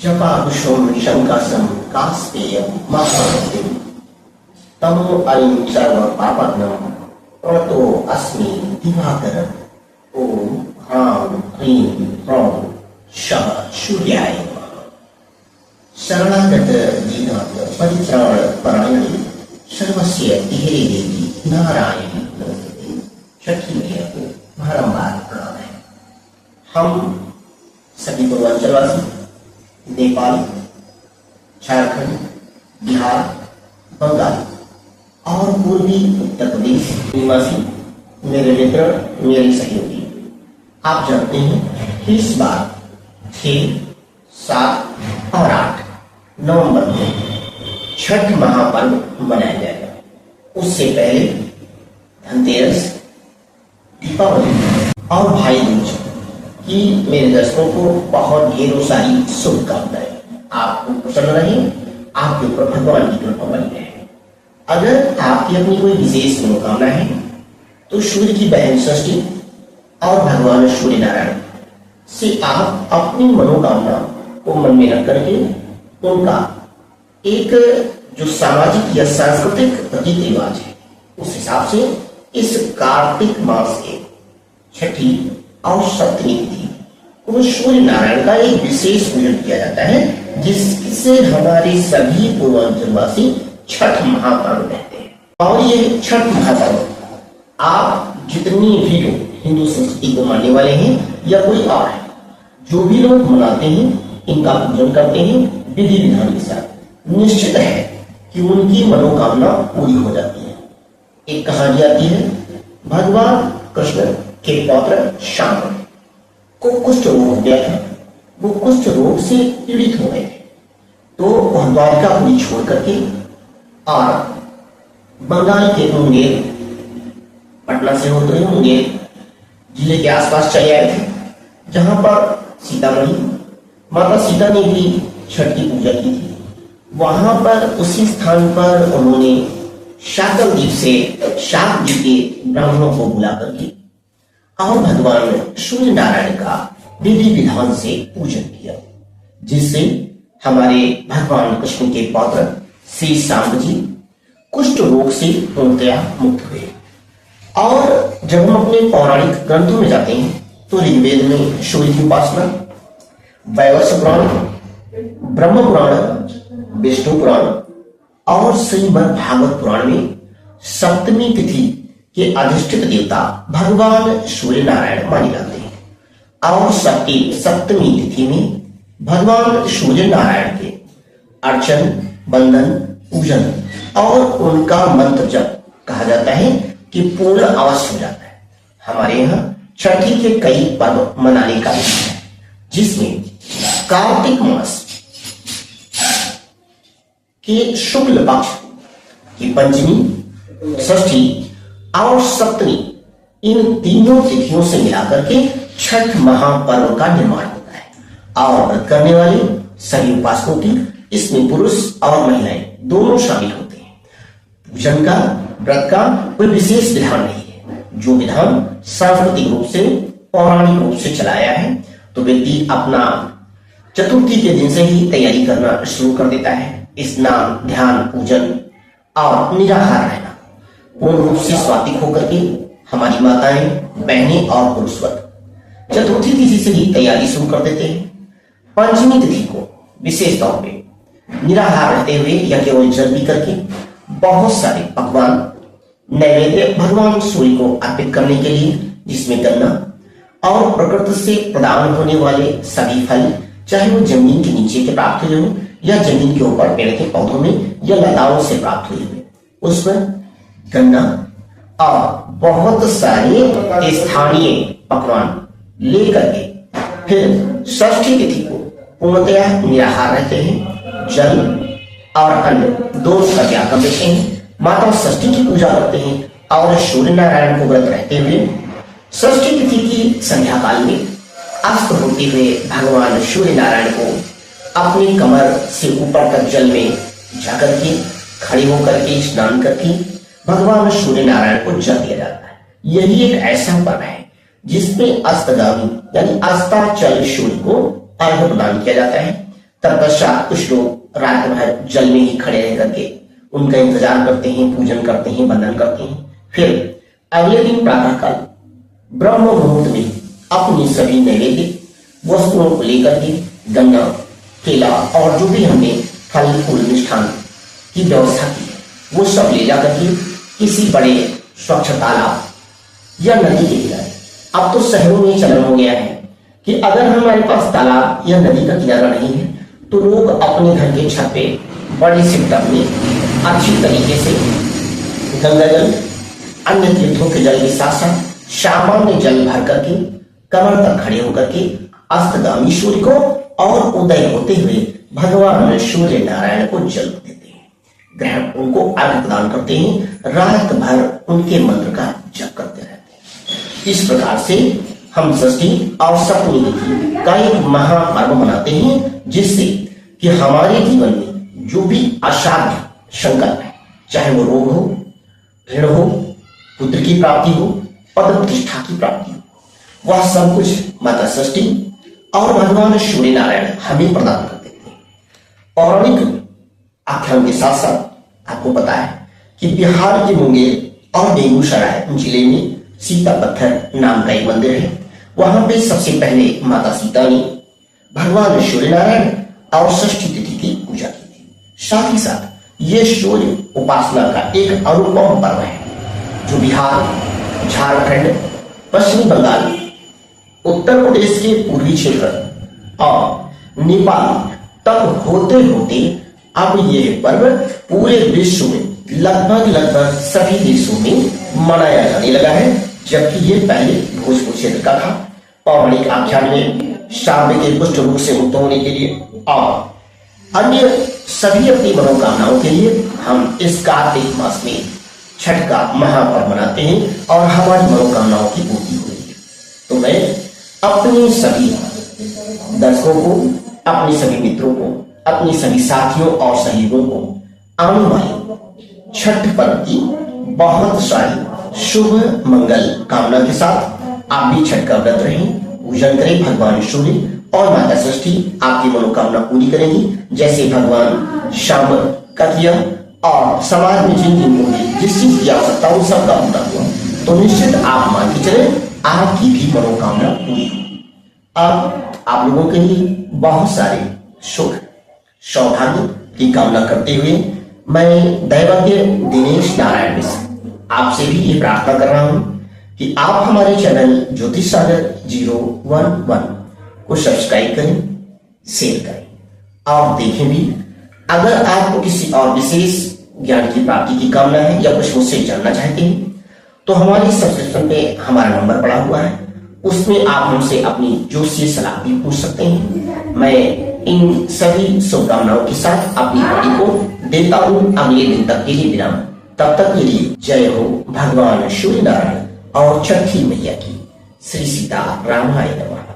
जपाकुशुम शंकासम कास्पेयम महामतिम तमो अयं सर्व पापग्नम प्रतो अस्मि दिवाकरम। ओम ह्रां ह्रीं ह्रौं शः सूर्याय नमः। शरणागत दीनाथ परित्राण परायणे सर्वस्य तिहे देवी नारायणी नमस्ते। छठी मैया को बारंबार प्रणाम है। हम सभी पूर्वांचलवासी नेपाल, झारखंड, बिहार, बंगाल और पूर्वी उत्तर प्रदेश निवासी मेरे मित्र, मेरे सहयोगी, आप जानते हैं कि इस बार 6, 7 और 8 नवंबर को छठ महापर्व मनाया जाएगा। उससे पहले धनतेरस, दीपावली और भाई दूज की मेरे दर्शकों को बहुत ढेरों सारी शुभकामनाएं। आपको प्रसन्न रहे, आपके ऊपर भगवान की कृपा बनी रहे। अगर आपकी अपनी कोई विशेष मनोकामना है तो सूर्य की बहन षष्ठी और भगवान सूर्य नारायण से आप अपनी मनोकामना को मन में रख करके उनका एक जो सामाजिक या सांस्कृतिक रीति रिवाज है उस हिसाब से इस कार्तिक मास के छठी और सप्तमी तिथि को सूर्य नारायण का एक विशेष पूजन किया जाता है, जिससे हमारे सभी पूर्वांचलवासी छठ महापर्व कहते हैं। और ये छठ महापर्व आप जितनी भी लोग हिंदू संस्कृति को मानने वाले हैं या कोई और है, जो भी लोग मनाते हैं, इनका पूजन करते हैं विधि विधान के साथ, निश्चित है कि उनकी मनोकामना पूरी हो जाती है। एक कहानी आती है, भगवान कृष्ण के पौत्र शाम को कुष्ठ रोग हो गया था। वो कुष्ठ रोग से पीड़ित हो गए थे, तो वह द्वारकापुरी छोड़ करके और बंगाल के मुंगेर, पटना से होते हुए मुंगेर जिले के आसपास चले आए थे, जहां पर सीतामढ़ी माता सीता ने भी छठ की पूजा की थी। वहां पर उसी स्थान पर उन्होंने शाकल द्वीप से शाक जी के ब्राह्मणों को बुला करके और भगवान सूर्य नारायण का विधि विधान से पूजन किया, जिससे हमारे भगवान कृष्ण के पौत्र श्री शाम जी कुष्ठ रोग से पूर्णतया मुक्त हुए। और जब हम अपने पौराणिक ग्रंथों में जाते हैं तो ऋग्वेद में सूर्य की उपासना, वैवस्व पुराण, ब्रह्म पुराण, विष्णु पुराण और श्रीमद् भागवत पुराण में सप्तमी तिथि के अधिष्ठित देवता भगवान सूर्य नारायण माने जाते हैं। और सप्तमी तिथि में भगवान सूर्य नारायण के अर्चन, बंदन, पूजन और उनका मंत्र जप कहा जाता है कि पूर्ण अवश्य हो जाता है। हमारे यहाँ छठी के कई पर्व मनाने का विधि है, जिसमें कार्तिक मास के शुक्ल पक्ष की पंचमी, षष्ठी और सप्तमी, इन तीनों तिथियों से मिलाकर के छठ महापर्व का निर्माण होता है। और व्रत करने वाले सभी उपासकों की इसमें पुरुष और महिलाएं दोनों शामिल होते हैं। पूजन का, व्रत का कोई विशेष विधान नहीं है। जो विधान सांस्कृतिक रूप से, पौराणिक रूप से चलाया है, तो व्यक्ति अपना चतुर्थी के दिन से ही तैयारी करना शुरू कर देता है। स्नान, ध्यान, पूजन और निराहार रहना, पूर्ण रूप से स्वात्विक होकर के हमारी माताएं, बहनें और पुरुष वर्ग चतुर्थी तिथि से ही तैयारी शुरू कर देते हैं। पंचमी तिथि को विशेष तौर पे निराहार रहते हुए या केवल जल पी करके बहुत सारे पकवान नैवेद्य भगवान सूर्य को अर्पित करने के लिए, जिसमें गन्ना और प्रकृति से प्रदान होने वाले सभी फल, चाहे वो जमीन के नीचे के प्राप्त हुए हों या जमीन के ऊपर पेड़ के पौधों में या लताओं से प्राप्त हुए हुए, उसमें गन्ना और बहुत सारे स्थानीय पकवान लेकर के फिर षष्ठी तिथि को पूर्णतया निराहार रहते हैं। जल और अन्न दोनों का त्याग कर देते हैं। माता षष्ठी की पूजा करते हैं और सूर्य नारायण को व्रत रहते हुए षष्ठी तिथि की संध्या काल में अस्त होते हुए भगवान सूर्य नारायण को अपनी कमर से ऊपर तक जल में जाकर के खड़े होकर के स्नान करके भगवान सूर्य नारायण को जल दिया जाता है। यही एक ऐसा पर्व है जिसमें अस्तगामी यानी अस्ताचल सूर्य को अर्घ्य प्रदान किया जाता है तत्पश्चात कुछ लोग रात भर जल में ही खड़े रह करके उनका इंतजार करते हैं, पूजन करते हैं, वंदन करते हैं। फिर अगले दिन प्रातःकाल ब्रह्म मुहूर्त में अपनी सभी नैवेद्य वस्तुओं को लेकर के गन्ना, केला और जो भी हमने फल फूल मिष्ठान की व्यवस्था की है वो सब ले जाकर के किसी बड़े स्वच्छ तालाब या नदी के किनारे, अब तो शहरों में चलन हो गया है कि अगर हमारे पास तालाब या नदी का किनारा नहीं है तो लोग अपने घर के छत पे बड़े से टब में अच्छी तरीके से गंगा जल, अन्य तीर्थों के जल के साथ साथ सामान्य जल भर करके कमर तक खड़े होकर के अस्तगामी सूर्य को और उदय होते हुए भगवान सूर्य नारायण को जल देते हैं, ग्रहण उनको अर्घ्य प्रदान करते हैं, रात भर उनके मंत्र का जप करते रहते हैं। इस प्रकार से हम षष्ठी और सप्तमी तिथि का एक महापर्व मनाते हैं, जिससे कि हमारे जीवन में जो भी असाध्य संकल्प है, चाहे वो रोग हो, ऋण हो, पुत्र की प्राप्ति हो, पद प्रतिष्ठा की प्राप्ति हो, वह सब कुछ माता षष्ठी और भगवान सूर्य नारायण हमें प्रदान कर देते हैं। पौराणिक आख्यान के साथ साथ आपको पता है कि बिहार के मुंगेर और बेगूसराय जिले में सीता पत्थर नाम का एक मंदिर है। वहां पे सबसे पहले माता सीता ने भगवान सूर्य नारायण और षष्ठी तिथि की पूजा की थी। साथ ही साथ ये सूर्य उपासना का एक अनुपम पर्व है जो बिहार, झारखंड, पश्चिमी बंगाल, उत्तर प्रदेश के पूर्वी क्षेत्र और नेपाल तक होते होते अब यह पर्व पूरे विश्व में लगभग सभी देशों में मनाया जाने लगा है, जबकि ये पहले भोजपुर क्षेत्र का था। पौराणिक आख्यान में शांति के कुष्ठ रोग से मुक्त होने के लिए और अन्य सभी अपनी मनोकामनाओं के लिए हम इस कार्तिक मास में छठ का महापर्व मनाते हैं और हमारी मनोकामनाओं की पूर्ति हो रही है। तो मैं अपने सभी दर्शकों को, अपने सभी मित्रों को, अपने सभी साथियों और सहयोगियों को आने वाले छठ पर्व की बहुत सारी शुभ मंगल कामना के साथ आप भी छठ का व्रत रहें, पूजन करें। भगवान सूर्य और माता षष्ठी आपकी मनोकामना पूरी करेंगी, जैसे भगवान शाम का किया और समाज में जिन जिन को जिस चीज की आवश्यकता उन सब का पूरा हुआ, तो निश्चित आप मान के चले आपकी भी मनोकामना पूरी होगी। अब आप लोगों के लिए बहुत सारे सुख सौभाग्य की कामना करते हुए मैं दैवज्ञ दिनेश नारायण मिश्र आपसे भी ये प्रार्थना कर रहा हूं कि आप हमारे चैनल ज्योतिष सागर 011 को सब्सक्राइब करें, शेयर करें और देखें भी। अगर आपको किसी और विशेष ज्ञान की प्राप्ति की कामना है या कुछ मुझसे जानना चाहते हैं तो हमारे सब्सक्रिप्शन पे हमारा नंबर पड़ा हुआ है, उसमें आप हमसे अपनी ज्योतिषीय सलाह भी पूछ सकते हैं। मैं इन सभी शुभकामनाओं के साथ अपनी वाणी को देता हूं अगले दिन तक के लिए विराम। तब तक के लिए जय हो भगवान सूर्य नारायण और छठी मैया की। श्री सीता रामाय नमः।